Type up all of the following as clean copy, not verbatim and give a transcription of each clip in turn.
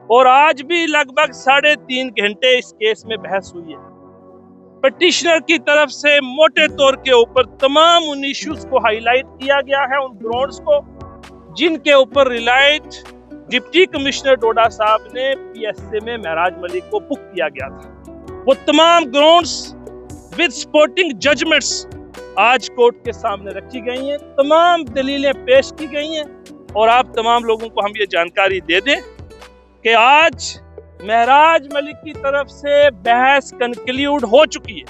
और आज भी लगभग 3.5 घंटे इस केस में बहस हुई है। पिटिशनर की तरफ से मोटे तौर के ऊपर तमाम उन इश्यूज को हाईलाइट किया गया है, उन ग्राउंड्स को जिनके ऊपर रिलाइट डिप्टी कमिश्नर डोडा साहब ने पीएसए में महराज मलिक को बुक किया गया था। वो तमाम ग्राउंड्स विद सपोर्टिंग जजमेंट्स आज कोर्ट के सामने रखी गई हैं, तमाम दलीलें पेश की गई हैं और आप तमाम लोगों को हम ये जानकारी दे दें कि आज महराज मलिक की तरफ से बहस कंक्लूड हो चुकी है।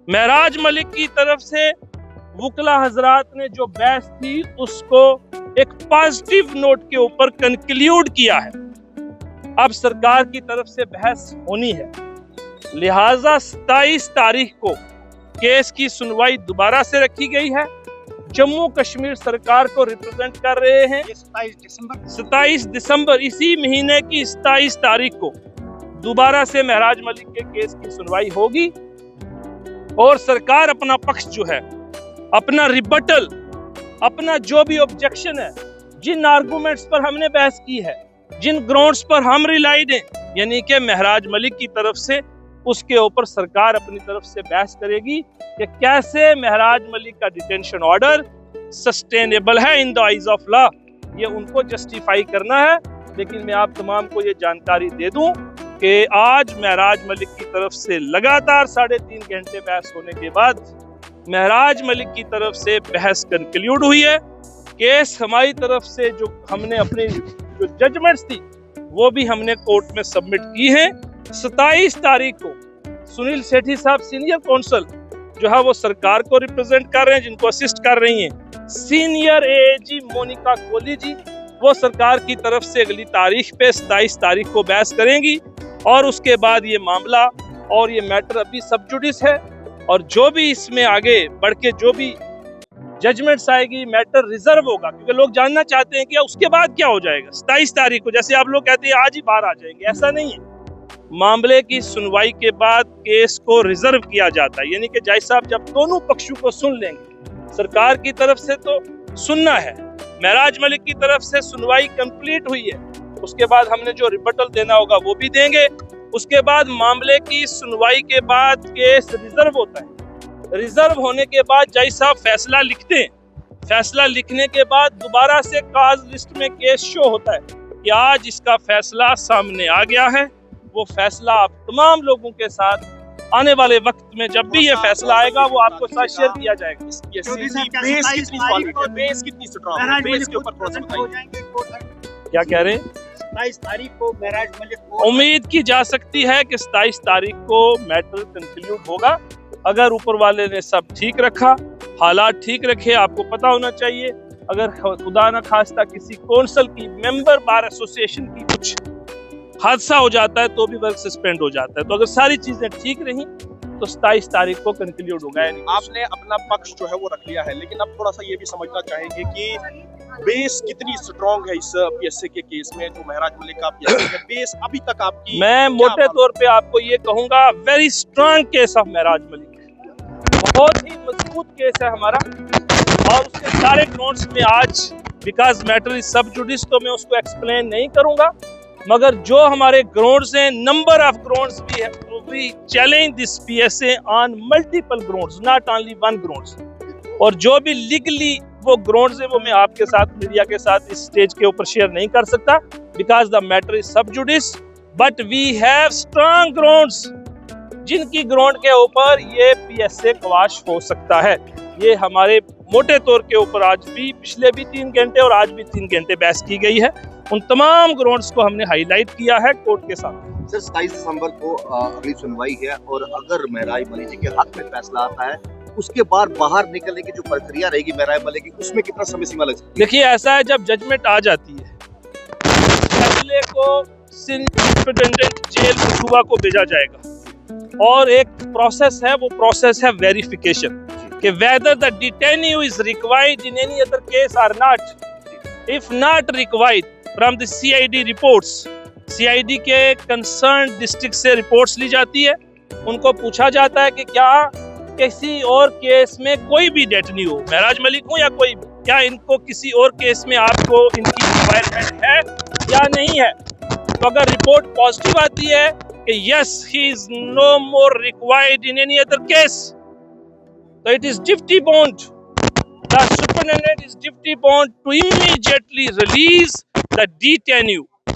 महराज मलिक की तरफ से वुकला हजरात ने जो बहस थी उसको एक पॉजिटिव नोट के ऊपर कंक्लूड किया है। अब सरकार की तरफ से बहस होनी है, लिहाजा 27 तारीख को केस की सुनवाई दोबारा से रखी गई है। जम्मू कश्मीर सरकार को रिप्रेजेंट कर रहे हैं 27 दिसंबर इसी महीने की 27 तारीख को दोबारा से महराज मलिक के केस की सुनवाई होगी और सरकार अपना पक्ष जो है, अपना रिबटल, अपना जो भी ऑब्जेक्शन है, जिन आर्गुमेंट्स पर हमने बहस की है, जिन ग्राउंड्स पर हम रिलाइड हैं, यानी कि महराज मलिक की तरफ से, उसके ऊपर सरकार अपनी तरफ से बहस करेगी कि कैसे महराज मलिक का डिटेंशन ऑर्डर सस्टेनेबल है in the eyes of law. ये उनको जस्टिफाई करना है। लेकिन मैं आप तमाम को ये जानकारी दे दूं कि आज महराज मलिक की तरफ से लगातार 3.5 घंटे बहस होने के बाद महराज मलिक की तरफ से बहस कंक्लूड हुई है। केस हमारी तरफ से जो हमने अपनी जो जजमेंट्स थी वो भी हमने कोर्ट में सबमिट की है। 27 तारीख को सुनील सेठी साहब सीनियर कौंसल जो है वो सरकार को रिप्रेजेंट कर रहे हैं, जिनको असिस्ट कर रही हैं सीनियर एएजी मोनिका कोहली जी, वो सरकार की तरफ से अगली तारीख पे 27 तारीख को बहस करेंगी और उसके बाद ये मामला और ये मैटर अभी सब जुडिस है और जो भी इसमें आगे बढ़ के जो भी जजमेंट्स आएगी मैटर रिजर्व होगा, क्योंकि लोग जानना चाहते हैं कि उसके बाद क्या हो जाएगा। 27 तारीख को जैसे आप लोग कहते हैं आज ही बाहर आ जाएंगे, ऐसा नहीं है। मामले की सुनवाई के बाद केस को रिजर्व किया जाता है, यानी कि जज साहब जब दोनों पक्षों को सुन लेंगे, सरकार की तरफ से तो सुनना है, महराज मलिक की तरफ से सुनवाई कंप्लीट हुई है, उसके बाद हमने जो रिबटल देना होगा वो भी देंगे। उसके बाद मामले की सुनवाई के बाद केस रिजर्व होता है। रिजर्व होने के बाद जज साहब फैसला लिखते हैं। फैसला लिखने के बाद दोबारा से काज लिस्ट में केस शो होता है कि आज इसका फैसला सामने आ गया है। वो फैसला आप तमाम लोगों के साथ आने वाले वक्त में जब भी ये फैसला आएगा वो आपको साथ शेयर किया जाएगा। क्या कह रहे हैं? 27 तारीख को महराज मलिक को उम्मीद की जा सकती है कि 27 तारीख को मैटर कंक्लूड होगा, अगर ऊपर वाले ने सब ठीक रखा, हालात ठीक रखे। आपको पता होना चाहिए अगर खुदा न खास्ता किसी कौंसिल की मेंबर बार एसोसिएशन की कुछ हादसा हो जाता है तो भी वर्क सस्पेंड हो जाता है। तो अगर सारी चीजें ठीक रही तो 27 तारीख को कंक्लूड होगा। आपने अपना पक्ष जो है वो रख लिया है, लेकिन अब थोड़ा सा ये भी समझना चाहेंगे कि बेस कितनी स्ट्रॉन्ग है इस पीएसए के केस में, जो महराज मलिक का बेस अभी तक आपकी। मैं मोटे तौर पे आपको ये कहूंगा वेरी स्ट्रॉन्ग केस ऑफ महराज मलिक है, बहुत ही मजबूत केस है हमारा और उसके सारे ग्राउंड्स में आज बिकॉज मैटर इज सब जुडिस तो मैं उसको एक्सप्लेन नहीं करूंगा, मगर जो हमारे ग्राउंड्स हैं, नंबर ऑफ ग्राउंड्स भी है, we challenge this PSA on multiple grounds, not only one grounds. और जो भी लीगली वो ग्राउंड्स है वो मैं आपके साथ, मीडिया के साथ इस स्टेज के ऊपर शेयर नहीं कर सकता because the matter is sub judice, but we have strong grounds जिनकी ग्राउंड के ऊपर ये पीएसए क्वाश हो सकता है। ये हमारे मोटे तौर के ऊपर आज भी, पिछले भी 3 घंटे और आज भी 3 घंटे बहस की गई है। उन तमाम ग्राउंड्स को हमने हाईलाइट किया है कोर्ट के साथ। सर 27 दिसंबर को अगली सुनवाई है और अगर महराज मलिक जी के हक में फैसला आता है उसके बाद बाहर निकलने की जो प्रक्रिया रहेगी महराज मलिक की, उसमें कितना समय सीमा लग सकती है? देखिए ऐसा है, जब जजमेंट आ जाती है फैसले को सुपरिटेंडेंट जेल कठुआ को भेजा जाएगा और एक प्रोसेस है, वो प्रोसेस है वेरिफिकेशन कि whether the detainee is required in any other case or not. If not required, from the CID reports, CID के concerned district से reports ली जाती है, उनको पूछा जाता है कि क्या किसी और केस में कोई भी डेटनी हो, महराज मलिक हो या कोई, क्या इनको किसी और केस में आपको इनकी रिक्वायरमेंट है या नहीं है। तो अगर रिपोर्ट पॉजिटिव आती है कि yes he is no more required in any other case, तो it is duty bound, the superintendent is duty bound to immediately release the detainee